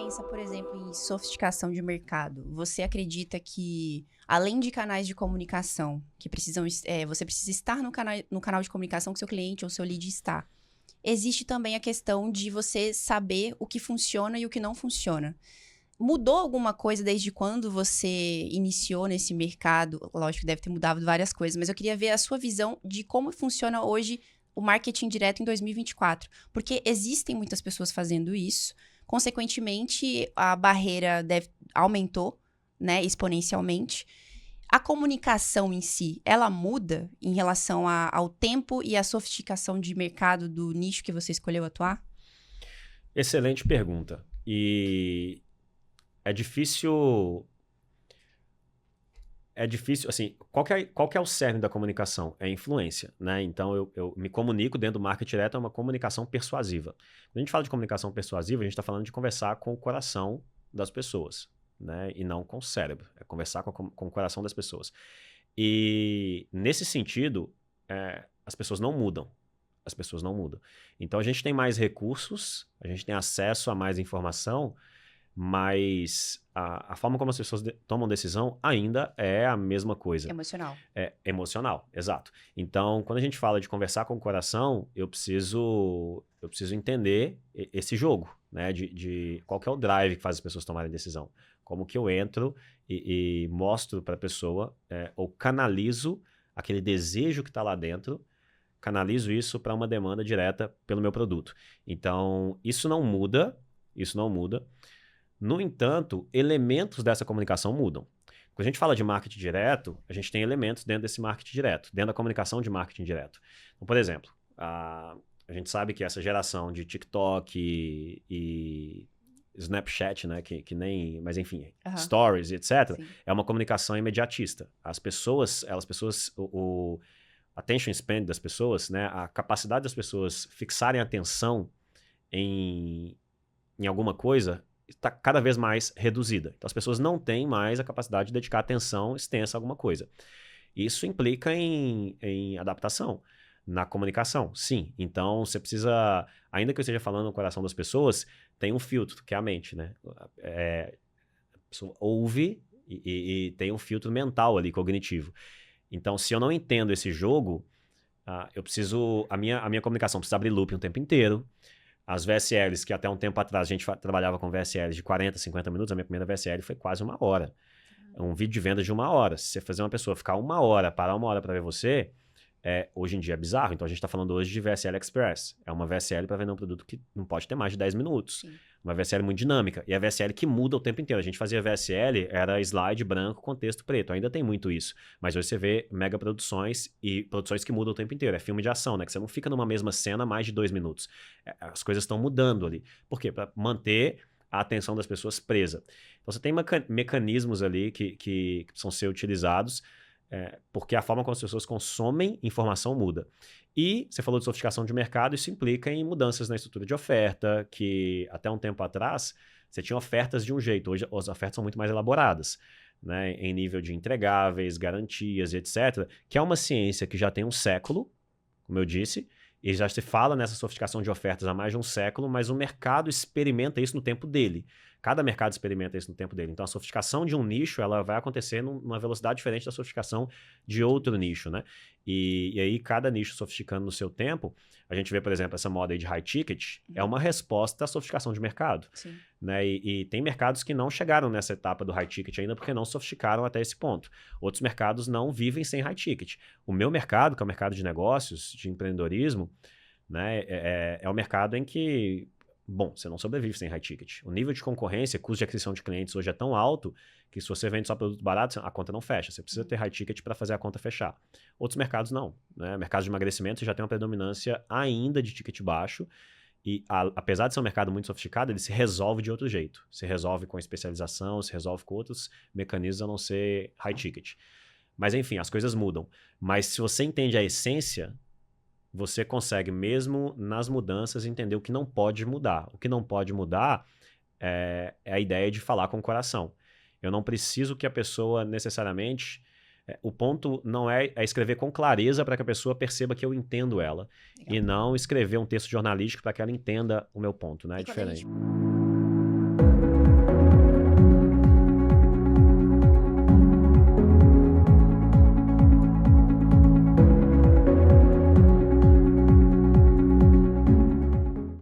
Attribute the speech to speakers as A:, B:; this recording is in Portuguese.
A: pensa, por exemplo, em sofisticação de mercado, você acredita que, além de canais de comunicação, que precisam, você precisa estar no canal de comunicação que seu cliente ou seu lead está, existe também a questão de você saber o que funciona e o que não funciona. Mudou alguma coisa desde quando você iniciou nesse mercado? Lógico que deve ter mudado várias coisas, mas eu queria ver a sua visão de como funciona hoje o marketing direto em 2024. Porque existem muitas pessoas fazendo isso, consequentemente, a barreira aumentou, né, exponencialmente. A comunicação em si, ela muda em relação ao tempo e à sofisticação de mercado do nicho que você escolheu atuar?
B: Excelente pergunta. E é difícil. É difícil, assim, qual que é o cerne da comunicação? É a influência, né? Então, eu me comunico dentro do marketing direto, é uma comunicação persuasiva. Quando a gente fala de comunicação persuasiva, a gente está falando de conversar com o coração das pessoas, né? E não com o cérebro. É conversar com o coração das pessoas. E, nesse sentido, as pessoas não mudam. As pessoas não mudam. Então, a gente tem mais recursos, a gente tem acesso a mais informação, mas a forma como as pessoas tomam decisão ainda é a mesma coisa.
A: Emocional.
B: É emocional, exato. Então, quando a gente fala de conversar com o coração, eu preciso entender esse jogo, né? De qual que é o drive que faz as pessoas tomarem decisão. Como que eu entro e mostro para a pessoa, ou canalizo aquele desejo que está lá dentro, canalizo isso para uma demanda direta pelo meu produto. Então, isso não muda, isso não muda. No entanto, elementos dessa comunicação mudam. Quando a gente fala de marketing direto, a gente tem elementos dentro desse marketing direto, dentro da comunicação de marketing direto. Então, por exemplo, a gente sabe que essa geração de TikTok e Snapchat, né, que nem, mas enfim, Stories, etc.,
A: Sim.
B: é uma comunicação imediatista. As pessoas, o attention span das pessoas, né, a capacidade das pessoas fixarem atenção em alguma coisa está cada vez mais reduzida. Então, as pessoas não têm mais a capacidade de dedicar atenção extensa a alguma coisa. Isso implica em adaptação na comunicação, sim. Então, você precisa, ainda que eu esteja falando no coração das pessoas, tem um filtro, que é a mente, né? A pessoa ouve e tem um filtro mental ali, cognitivo. Então, se eu não entendo esse jogo, eu preciso, a minha comunicação precisa abrir loop o tempo inteiro. As VSLs, que até um tempo atrás a gente trabalhava com VSLs de 40, 50 minutos, a minha primeira VSL foi quase 1 hora. Um vídeo de venda de 1 hora. Se você fazer uma pessoa ficar 1 hora, parar 1 hora para ver você, hoje em dia é bizarro. Então a gente está falando hoje de VSL Express. É uma VSL para vender um produto que não pode ter mais de 10 minutos.
A: Sim.
B: Uma VSL muito dinâmica. E a VSL que muda o tempo inteiro. A gente fazia VSL, era slide branco com texto preto. Ainda tem muito isso. Mas hoje você vê mega produções e produções que mudam o tempo inteiro. É filme de ação, né? Que você não fica numa mesma cena mais de 2 minutos. As coisas estão mudando ali. Por quê? Para manter a atenção das pessoas presa. Então você tem mecanismos ali que precisam ser utilizados, porque a forma como as pessoas consomem informação muda. E você falou de sofisticação de mercado, isso implica em mudanças na estrutura de oferta, que até um tempo atrás você tinha ofertas de um jeito, hoje as ofertas são muito mais elaboradas, né, em nível de entregáveis, garantias e etc., que é uma ciência que já tem um século, como eu disse, e já se fala nessa sofisticação de ofertas há mais de um século, mas o mercado experimenta isso no tempo dele. Cada mercado experimenta isso no tempo dele. Então, a sofisticação de um nicho, ela vai acontecer numa velocidade diferente da sofisticação de outro nicho, né? E aí, cada nicho sofisticando no seu tempo, a gente vê, por exemplo, essa moda aí de high ticket, é uma resposta à sofisticação de mercado.
A: Sim.
B: Né? E tem mercados que não chegaram nessa etapa do high ticket ainda porque não sofisticaram até esse ponto. Outros mercados não vivem sem high ticket. O meu mercado, que é o mercado de negócios, de empreendedorismo, né, é um mercado em que, bom, você não sobrevive sem high ticket. O nível de concorrência, custo de aquisição de clientes hoje é tão alto que se você vende só produto barato, a conta não fecha. Você precisa ter high ticket para fazer a conta fechar. Outros mercados não. Né? Mercado de emagrecimento já tem uma predominância ainda de ticket baixo. E apesar de ser um mercado muito sofisticado, ele se resolve de outro jeito. Se resolve com especialização, se resolve com outros mecanismos a não ser high ticket. Mas enfim, as coisas mudam. Mas se você entende a essência, você consegue mesmo nas mudanças entender o que não pode mudar. O que não pode mudar é a ideia de falar com o coração. Eu não preciso que a pessoa necessariamente... O ponto não é escrever com clareza para que a pessoa perceba que eu entendo ela. Legal. E não escrever um texto jornalístico para que ela entenda o meu ponto, né? É diferente.